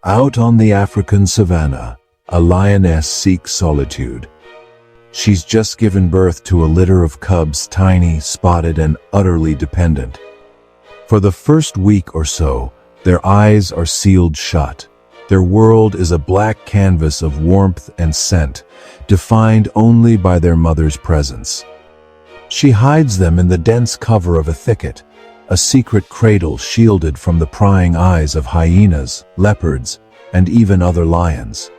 Out on the African savanna, a lioness seeks solitude. She's just given birth to a litter of cubs, tiny, spotted, and utterly dependent. For the first week or so, their eyes are sealed shut. Their world is a black canvas of warmth and scent, defined only by their mother's presence. She hides them in the dense cover of a thicket, a secret cradle shielded from the prying eyes of hyenas, leopards, and even other lions.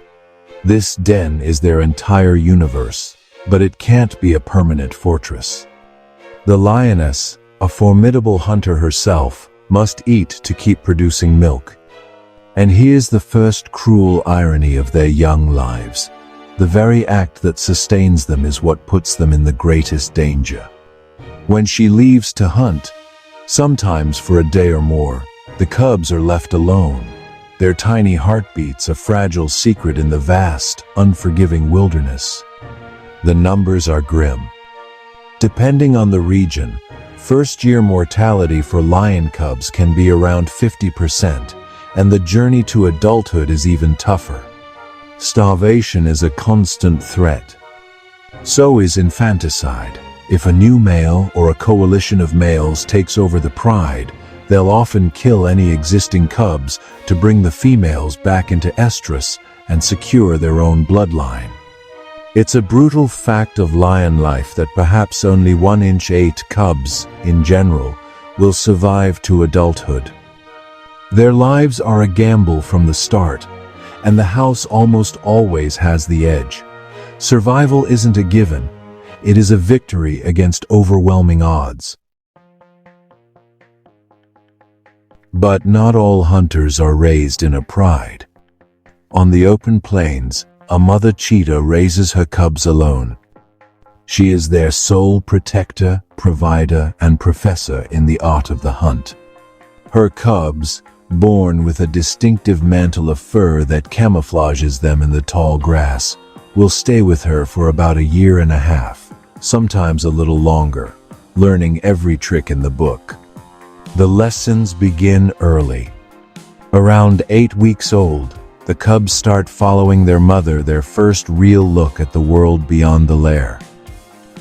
This den is their entire universe, but it can't be a permanent fortress. The lioness, a formidable hunter herself, must eat to keep producing milk. And here's the first cruel irony of their young lives. The very act that sustains them is what puts them in the greatest danger. When she leaves to hunt, sometimes for a day or more, the cubs are left alone, their tiny heartbeats a fragile secret in the vast, unforgiving wilderness. The numbers are grim. Depending on the region, first-year mortality for lion cubs can be around 50%, and the journey to adulthood is even tougher. Starvation is a constant threat. So is infanticide. If a new male or a coalition of males takes over the pride, they'll often kill any existing cubs to bring the females back into estrus and secure their own bloodline. It's a brutal fact of lion life that perhaps only 1-8 cubs, in general, will survive to adulthood. Their lives are a gamble from the start, and the house almost always has the edge. Survival isn't a given, it is a victory against overwhelming odds. But not all hunters are raised in a pride. On the open plains, a mother cheetah raises her cubs alone. She is their sole protector, provider, and professor in the art of the hunt. Her cubs, born with a distinctive mantle of fur that camouflages them in the tall grass, will stay with her for about a year and a half, sometimes a little longer, learning every trick in the book. The lessons begin early. Around 8 weeks old, the cubs start following their mother, their first real look at the world beyond the lair.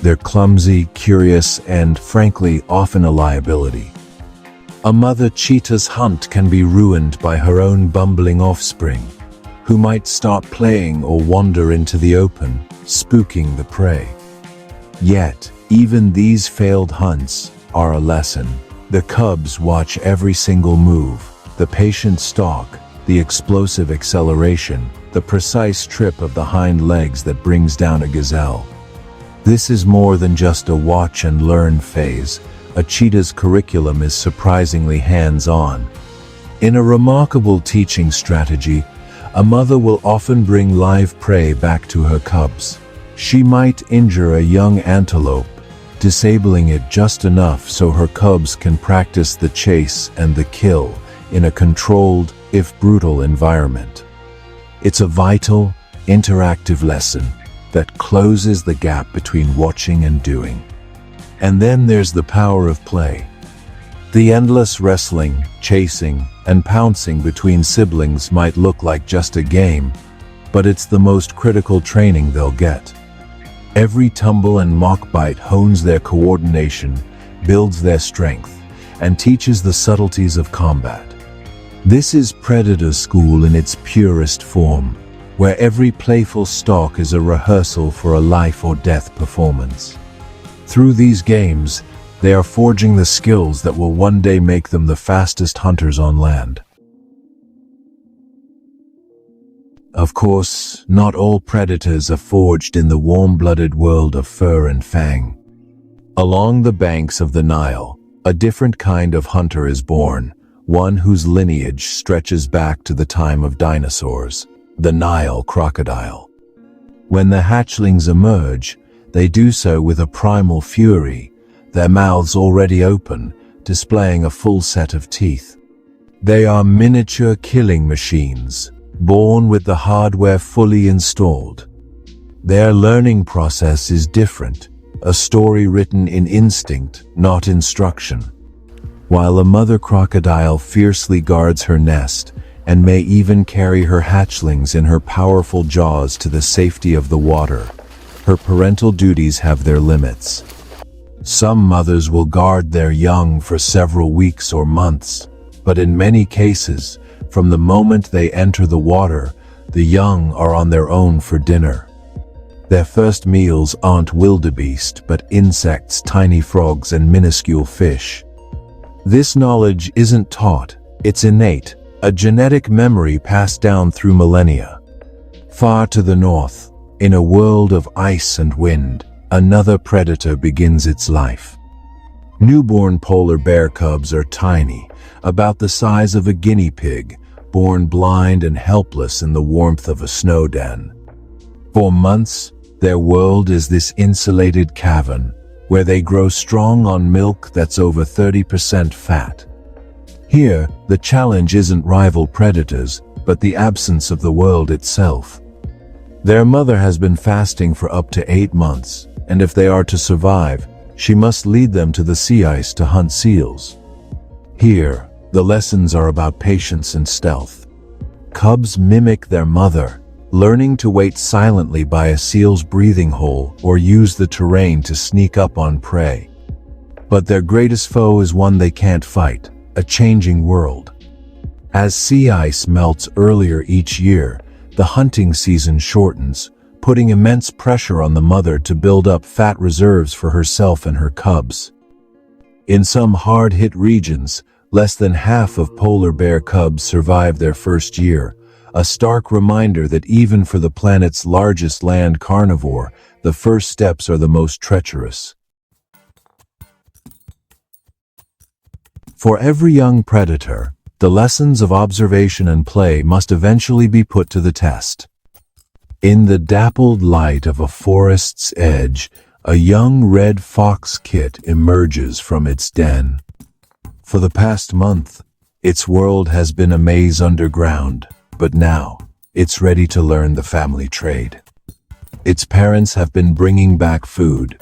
They're clumsy, curious, and, frankly, often a liability. A mother cheetah's hunt can be ruined by her own bumbling offspring, who might stop playing or wander into the open, spooking the prey. Yet, even these failed hunts are a lesson. The cubs watch every single move, the patient stalk, the explosive acceleration, the precise trip of the hind legs that brings down a gazelle. This is more than just a watch and learn phase. A cheetah's curriculum is surprisingly hands-on. In a remarkable teaching strategy, a mother will often bring live prey back to her cubs. She might injure a young antelope, disabling it just enough so her cubs can practice the chase and the kill in a controlled, if brutal, environment. It's a vital, interactive lesson that closes the gap between watching and doing. And then there's the power of play. The endless wrestling, chasing, and pouncing between siblings might look like just a game, but it's the most critical training they'll get. Every tumble and mock bite hones their coordination, builds their strength, and teaches the subtleties of combat. This is predator school in its purest form, where every playful stalk is a rehearsal for a life or death performance. Through these games, they are forging the skills that will one day make them the fastest hunters on land. Of course, not all predators are forged in the warm-blooded world of fur and fang. Along the banks of the Nile, a different kind of hunter is born, one whose lineage stretches back to the time of dinosaurs, the Nile crocodile. When the hatchlings emerge, they do so with a primal fury, their mouths already open, displaying a full set of teeth. They are miniature killing machines, born with the hardware fully installed. Their learning process is different, a story written in instinct, not instruction. While a mother crocodile fiercely guards her nest, and may even carry her hatchlings in her powerful jaws to the safety of the water. Her parental duties have their limits. Some mothers will guard their young for several weeks or months, but in many cases, from the moment they enter the water, the young are on their own for dinner. Their first meals aren't wildebeest, but insects, tiny frogs, and minuscule fish. This knowledge isn't taught, it's innate, a genetic memory passed down through millennia. Far to the north, in a world of ice and wind, another predator begins its life. Newborn polar bear cubs are tiny, about the size of a guinea pig, born blind and helpless in the warmth of a snow den. For months, their world is this insulated cavern, where they grow strong on milk that's over 30% fat. Here, the challenge isn't rival predators, but the absence of the world itself. Their mother has been fasting for up to 8 months, and if they are to survive, she must lead them to the sea ice to hunt seals. Here, the lessons are about patience and stealth. Cubs mimic their mother, learning to wait silently by a seal's breathing hole or use the terrain to sneak up on prey. But their greatest foe is one they can't fight, a changing world. As sea ice melts earlier each year, the hunting season shortens, putting immense pressure on the mother to build up fat reserves for herself and her cubs. In some hard-hit regions, less than half of polar bear cubs survive their first year, a stark reminder that even for the planet's largest land carnivore, the first steps are the most treacherous. For every young predator, the lessons of observation and play must eventually be put to the test. In the dappled light of a forest's edge, a young red fox kit emerges from its den. For the past month, its world has been a maze underground, but now, it's ready to learn the family trade. Its parents have been bringing back food,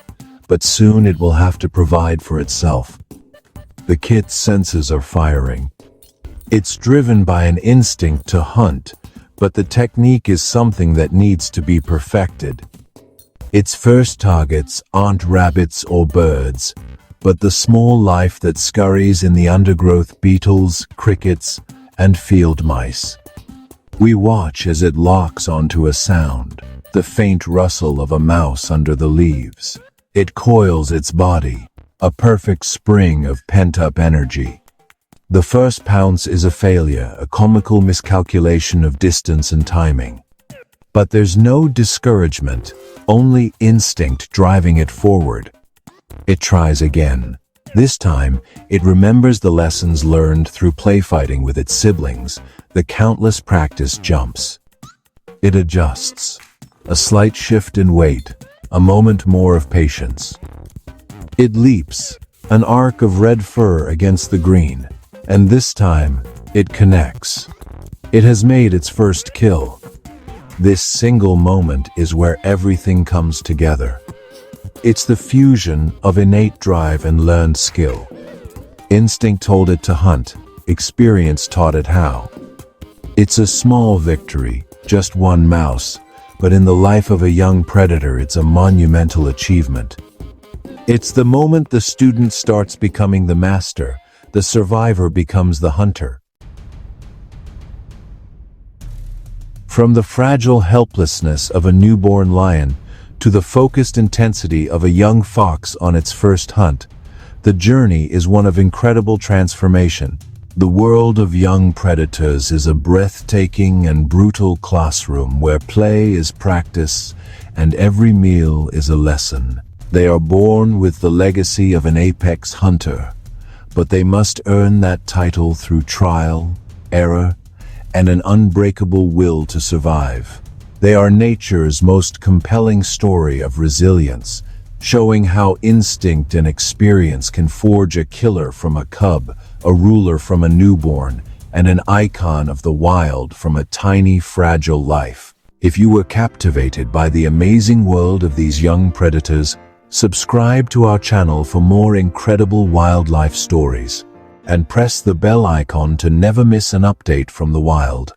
but soon it will have to provide for itself. The kit's senses are firing. It's driven by an instinct to hunt, but the technique is something that needs to be perfected. Its first targets aren't rabbits or birds, but the small life that scurries in the undergrowth: beetles, crickets, and field mice. We watch as it locks onto a sound, the faint rustle of a mouse under the leaves. It coils its body, a perfect spring of pent-up energy. The first pounce is a failure, a comical miscalculation of distance and timing. But there's no discouragement, only instinct driving it forward. It tries again. This time, it remembers the lessons learned through playfighting with its siblings, the countless practice jumps. It adjusts. A slight shift in weight, a moment more of patience. It leaps, an arc of red fur against the green, and this time, it connects. It has made its first kill. This single moment is where everything comes together. It's the fusion of innate drive and learned skill. Instinct told it to hunt, experience taught it how. It's a small victory, just one mouse, but in the life of a young predator it's a monumental achievement. It's the moment the student starts becoming the master, the survivor becomes the hunter. From the fragile helplessness of a newborn lion to the focused intensity of a young fox on its first hunt, the journey is one of incredible transformation. The world of young predators is a breathtaking and brutal classroom where play is practice and every meal is a lesson. They are born with the legacy of an apex hunter, but they must earn that title through trial, error, and an unbreakable will to survive. They are nature's most compelling story of resilience, showing how instinct and experience can forge a killer from a cub, a ruler from a newborn, and an icon of the wild from a tiny, fragile life. If you were captivated by the amazing world of these young predators, subscribe to our channel for more incredible wildlife stories. and press the bell icon to never miss an update from the wild.